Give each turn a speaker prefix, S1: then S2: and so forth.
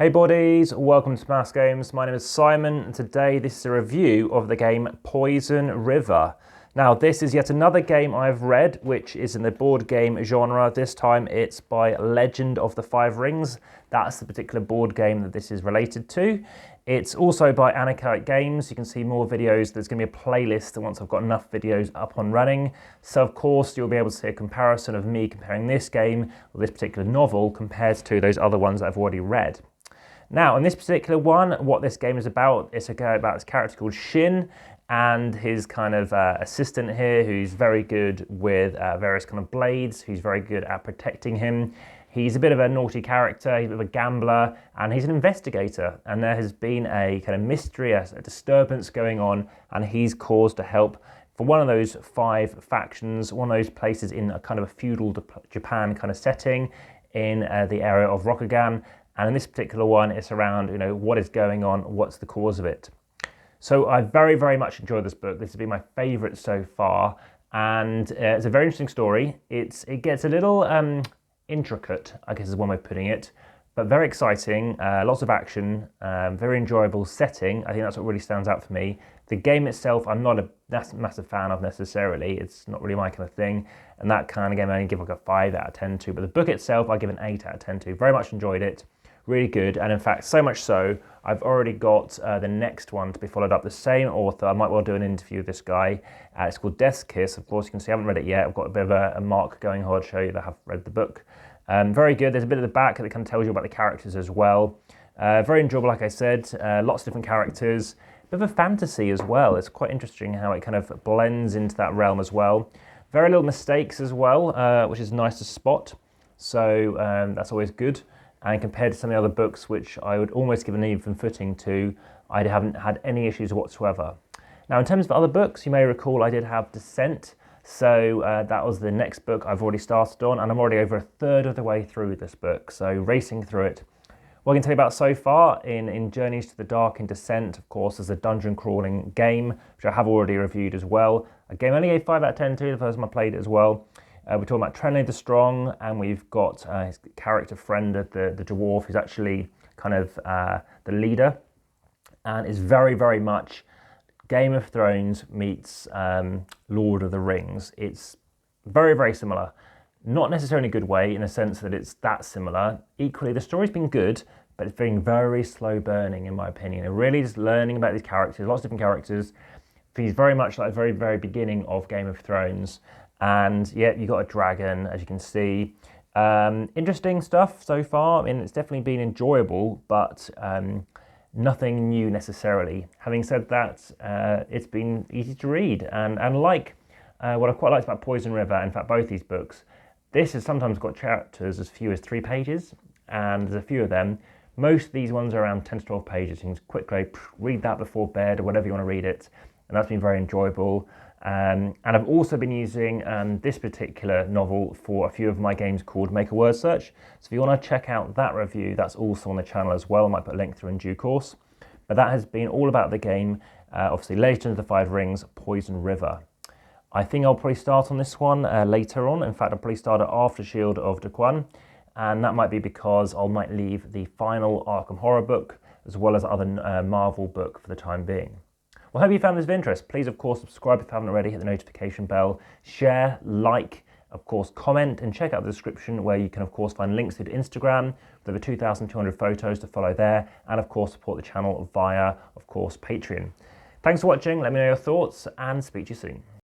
S1: Hey buddies, welcome to AmassGames. My name is Simon and today this is a review of the game Poison River. Now this is yet another game I've read which is in the board game genre. This time it's by Legend of the Five Rings. That's the particular board game that this is related to. It's also by Untitled Games. You can see more videos. There's going to be a playlist once I've got enough videos up and running. So of course you'll be able to see a comparison of me comparing this game or this particular novel compared to those other ones that I've already read. Now, in this particular one, what this game is about, it's about this character called Shin and his kind of assistant here, who's very good with various kind of blades, who's very good at protecting him. He's a bit of a naughty character, he's a bit of a gambler, and he's an investigator. And there has been a kind of mystery, a disturbance going on, and he's caused to help for one of those five factions, one of those places in a kind of a feudal Japan kind of setting in the area of Rokugan. And in this particular one, it's around, what is going on, what's the cause of it. So I very, very much enjoyed this book. This has been my favorite so far. And it's a very interesting story. It gets a little intricate, I guess is one way of putting it, but very exciting, lots of action, very enjoyable setting. I think that's what really stands out for me. The game itself, I'm not a massive fan of necessarily. It's not really my kind of thing. And that kind of game I only give like a 5 out of 10 to, but the book itself, I give an 8 out of 10 to. Very much enjoyed it. Really good, and in fact, so much so, I've already got the next one to be followed up. The same author, I might well do an interview with this guy. It's called Death's Kiss. Of course, you can see I haven't read it yet. I've got a bit of a mark going on to show you that I have read the book. Very good. There's a bit at the back that kind of tells you about the characters as well. Very enjoyable, like I said. Lots of different characters. A bit of a fantasy as well. It's quite interesting how it kind of blends into that realm as well. Very little mistakes as well, which is nice to spot. So that's always good. And compared to some of the other books, which I would almost give an even footing to, I haven't had any issues whatsoever. Now, in terms of other books, you may recall I did have Descent. So that was the next book I've already started on, and I'm already over a third of the way through this book, so racing through it. What I can tell you about so far in Journeys to the Dark and Descent, of course, is a dungeon crawling game, which I have already reviewed as well. A game I only gave 5 out of 10 to, the first time I played it as well. We're talking about Trenley the Strong, and we've got his character friend, the dwarf, who's actually kind of the leader, and is very, very much Game of Thrones meets Lord of the Rings. It's very, very similar. Not necessarily in a good way, in a sense that it's that similar. Equally, the story's been good, but it's been very slow burning, in my opinion. And really just learning about these characters, lots of different characters. Feels very much like the very, very beginning of Game of Thrones. And yeah, you got a dragon, as you can see. Interesting stuff so far. I mean, it's definitely been enjoyable, but nothing new necessarily. Having said that, it's been easy to read. And like what I quite liked about Poison River, in fact, both these books, this has sometimes got chapters as few as 3 pages, and there's a few of them. Most of these ones are around 10 to 12 pages. You can quickly read that before bed or whatever you want to read it, and that's been very enjoyable. And I've also been using this particular novel for a few of my games called Make a Word Search. So if you want to check out that review, that's also on the channel as well. I might put a link through in due course. But that has been all about the game, obviously Legend of the Five Rings, Poison River. I think I'll probably start on this one later on. In fact, I'll probably start it after Shield of Daquan. And that might be because I might leave the final Arkham Horror book as well as other Marvel book for the time being. Well, I hope you found this of interest. Please, of course, subscribe if you haven't already, hit the notification bell, share, like, of course, comment, and check out the description where you can, of course, find links to Instagram with over 2,200 photos to follow there, and, of course, support the channel via, of course, Patreon. Thanks for watching. Let me know your thoughts, and speak to you soon.